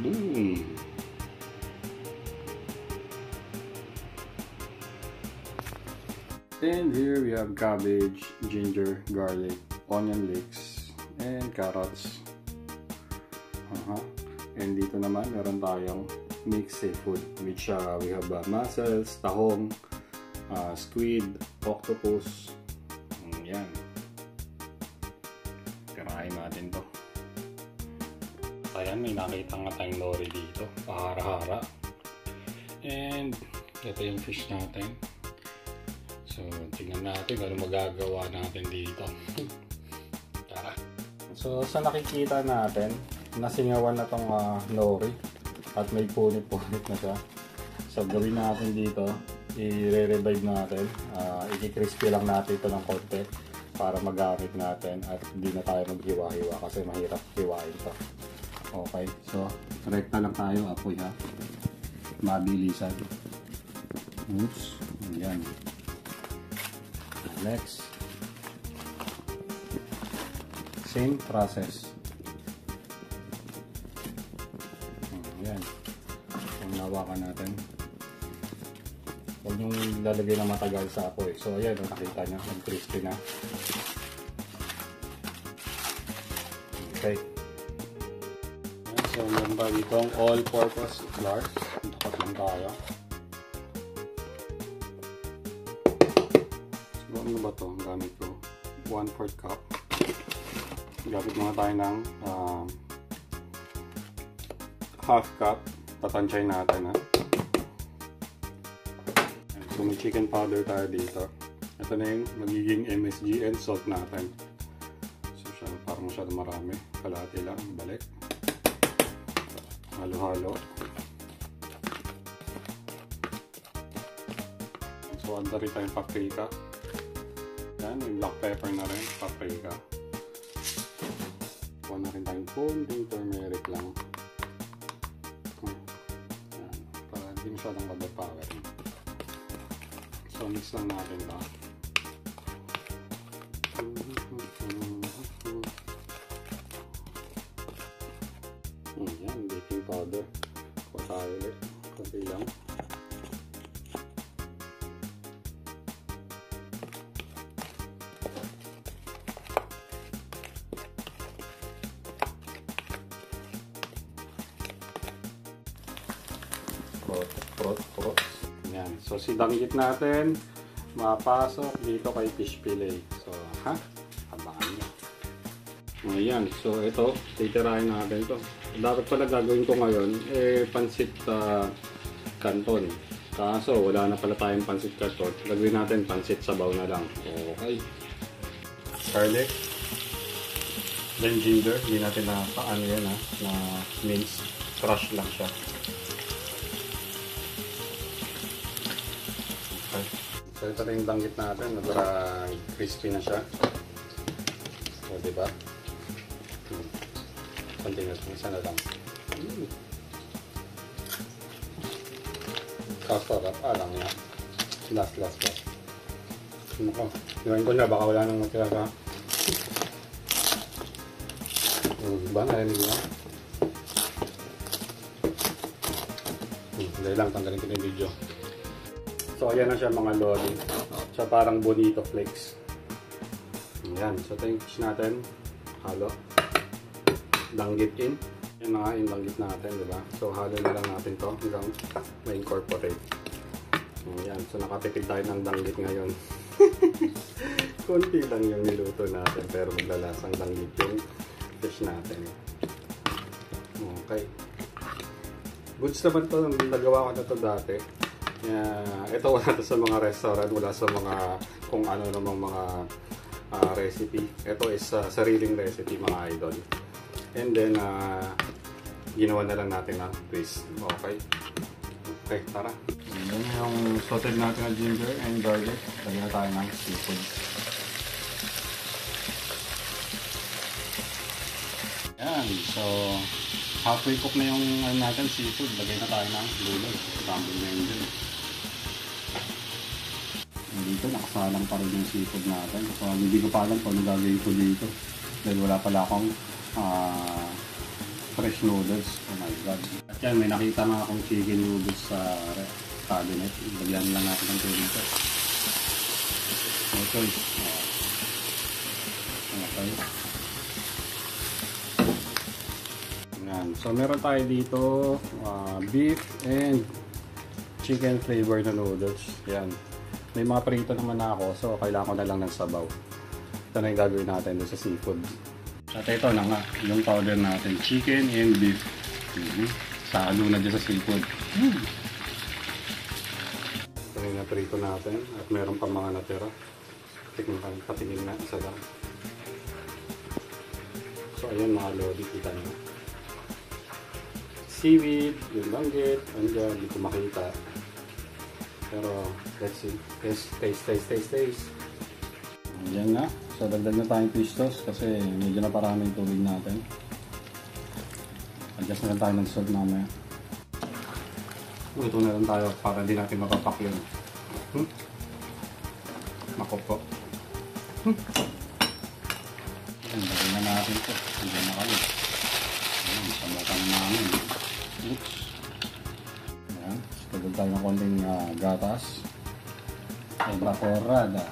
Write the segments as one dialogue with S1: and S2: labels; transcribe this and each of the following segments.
S1: Boom! And here we have cabbage, ginger, garlic, onion leeks, and carrots. And dito naman meron tayong mixed seafood, which we have mussels, tahong, squid, octopus. Yan. Karain natin to. Ayan, may nakita nga tayong nori dito, pahara-hara. And ito yung fish natin. So, tingnan natin ano magagawa natin dito. Tara. So, sa nakikita natin, nasingawan na tong nori at may punit-punit na siya. So, gawin natin dito, i-revive natin. I-crispy lang natin ito ng konti para magamit natin at hindi na tayo maghiwa-hiwa kasi mahirap hiwain to. Okay, so rekta lang tayo, apoy ha. Mabilisan. Oops, ayan. Next, same process. Ayan. Kung nawakan natin, huwag nyung lalagay na matagal sa apoy. So ayan, nakita nyo, crispy na. Okay. So meron pa ditong all-purpose flour. Dapat lang tayo. Ano ba ito? Ang gamit ko 1/4 cup. Gamit mga tayo ng half cup. Tatansyahin natin ha. So may chicken powder tayo dito. Ito na yung magiging MSG and salt natin. So siya, parang masyado marami. Kalahati lang. Balik. Halo-halo. So anda rin tayong paprika. Yan, may black pepper na rin, paprika. Kuha na rin tayong konting turmeric lang. Yan, para hindi masyadong overpowering. So mix lang natin ito. Yan, baking powder. Kuha tayo ulit, konti lang. Prot. Yan. So, si danggit natin mapasok dito kay fish fillet. So, abangan nyo. Ayan. So, ito, titirahin natin to. Dapat pala gagawin ko ngayon, pansit canton. Kaso, wala na pala tayong pansit canton. Gagawin natin pansit sabaw na lang. Okay. Garlic. Then ginger. Hindi natin na paano yan na mince. Crush lang siya. So ito na yung danggit natin, crispy na siya. So diba? Konting isa na lang. Kasarap, alam niya. Last. Ako, gawin ko na, baka wala nang matira ka. Diba? Narinig mo? Dahil lang, tanggalin ko yung video. So ayan na siya mga loli. So parang bonito flakes. Ayan. So ito yung fish natin. Halo. Danggit in. Yan na nga yung danggit natin, diba? So halo na lang natin to hanggang ma-incorporate. Ayan. So nakatipid tayo ng danggit ngayon. Kunti lang yung niluto natin pero maglalasang danggit yung fish natin. Okay. Goods naman to. Nagawa ko na to dati. Ito wala to sa mga restaurant, wala sa mga kung ano namang mga recipe. Ito is sariling recipe mga idol. And then ginawa na lang natin ng twist. Okay, tara. Yan yung sauteed natin na ginger and garlic. Lagyan na tayo ng seafood. Yan, so halfway cook na yung natin seafood. Lagay na tayo ng lulod. Tambol na yun dun. Dito nakasalang pa rin yung seafood natin. So hindi ko pa alam kung ano gagawin ko dito. Dahil wala pala akong fresh noodles. Oh my god. At yan, may nakita na akong chicken noodles sa cabinet. Lagyan lang natin ng tubig ito. Okay. Okay. Yan. So meron tayo dito beef and chicken flavor na noodles. Yan. May mga prito naman na ako, so kailangan ko na lang ng sabaw. Ito na yung gagawin natin doon sa seafood. At ito na nga, yung powder natin, chicken and beef. Salo na dyan sa seafood. Ito na yung naprito natin at meron pa mga natira. Patingin na, isa lang. So ayan mga lodi, kita nyo. Seaweed, yung banggit, andyan, hindi ko makita. Pero, let's see. Taste. Ayan na. So, dagdag na tayong fish sauce kasi medyo na parami yung tubig natin. Adjust na lang tayo ng salt mamaya. Ito na lang tayo para hindi natin mapapak yun. Makopo. Ayan, dagdag na natin ito. Hindi na kalit. Ayan, samukan namin. Oops. Ayan. Dagdag tayo ng konting gatas. Evaporada.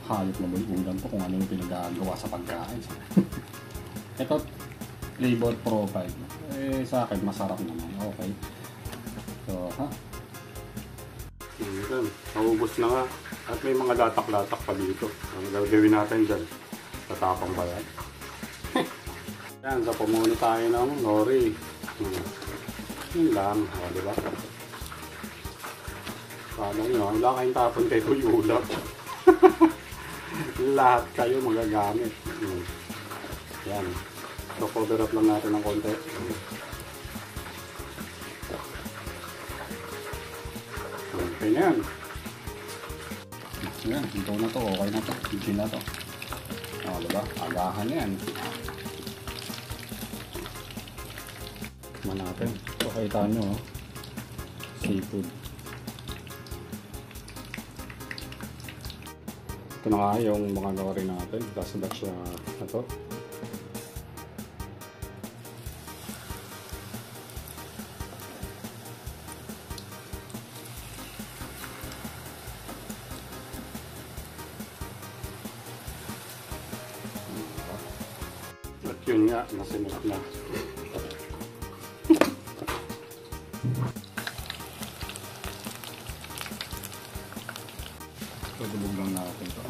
S1: Hayop na ba yung ulam ko kung ano yung pinagagawa sa pagkain. Ito, flavor profile. Sa akin, masarap naman. Okay. So, naubos na nga. At may mga latak-latak pa dito. Ang gagawin natin dyan. Tatapang ba yan? Yan, so pumuni tayo ng nori. Yun lang. O, diba? Paano nyo? Wala kayong tapon kayo yung ulam. Lahat kayo magagamit. Yan. So, cover up lang natin ng konti. Okay na yan. Yan. Ito na to. Okay na to. Easy na to. O, diba? Agahan yan. Tikman natin. So, kita nyo. Seafood. Ito na nga yung mga nori natin. Last batch na ito. At yun nga, nasimot na. Pagulog lang natin ito.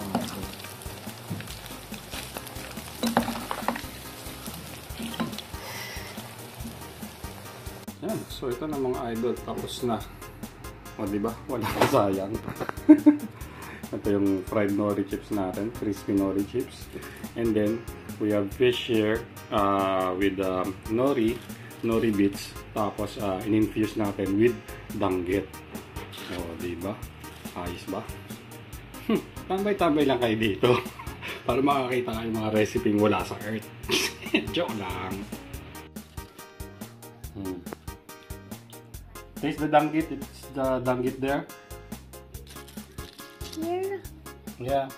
S1: Yan. So ito na mga idol. Tapos na. O diba? Wala ka sayang. Ito yung fried nori chips natin. Crispy nori chips. And then we have fish here with nori bits. Tapos in-infuse natin with danggit. O diba? Ayos ba? Tambay-tambay lang kayo dito para makakita kayo mga recipe wala sa earth. Joke lang. Taste the danggit. It's the danggit there. Yeah.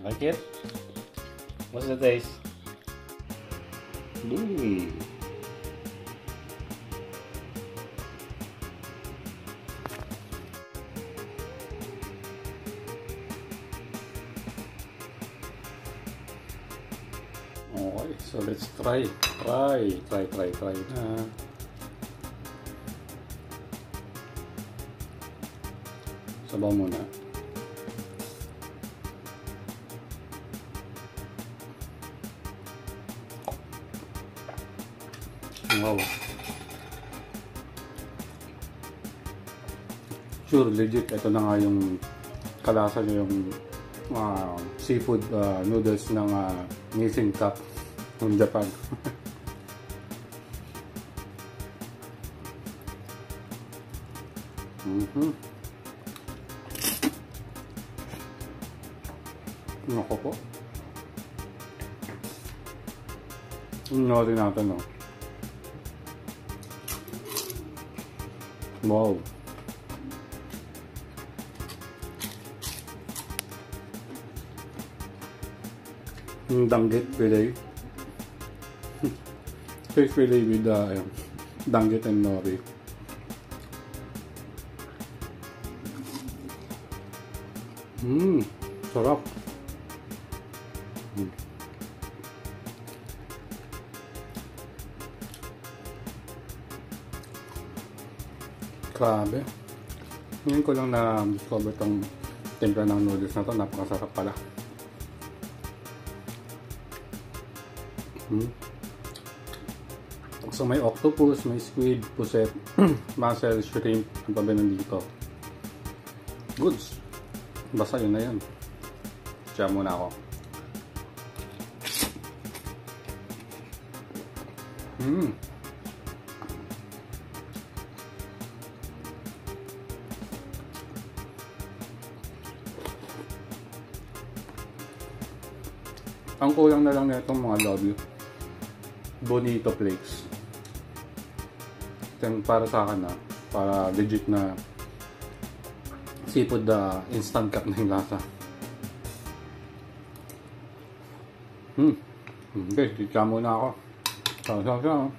S1: Like it? What's the taste? Okay, so let's try na. Sabaw muna. Wow. Sure, legit. Ito na nga yung kalasa niya yung seafood noodles ng Nissin Cup ng Japan. Nako po. Nori natin, no? Wow. Yung danggit fillet. Fish fillet with danggit and nori. Sarap. Grabe. Ngayon ko lang na-discover tong timpla ng noodles na to. Napakasarap pala. So may octopus, may squid, puset, mussel, shrimp. Ang pa ba nandito? Goods. Basta yun na yan. Siya muna ako. Ang kulang na lang na itong mga lobby. Bonito flakes. Then para sa akin para legit na seafood instant cup na yung lasa. Okay, kika muna ako. Ciao.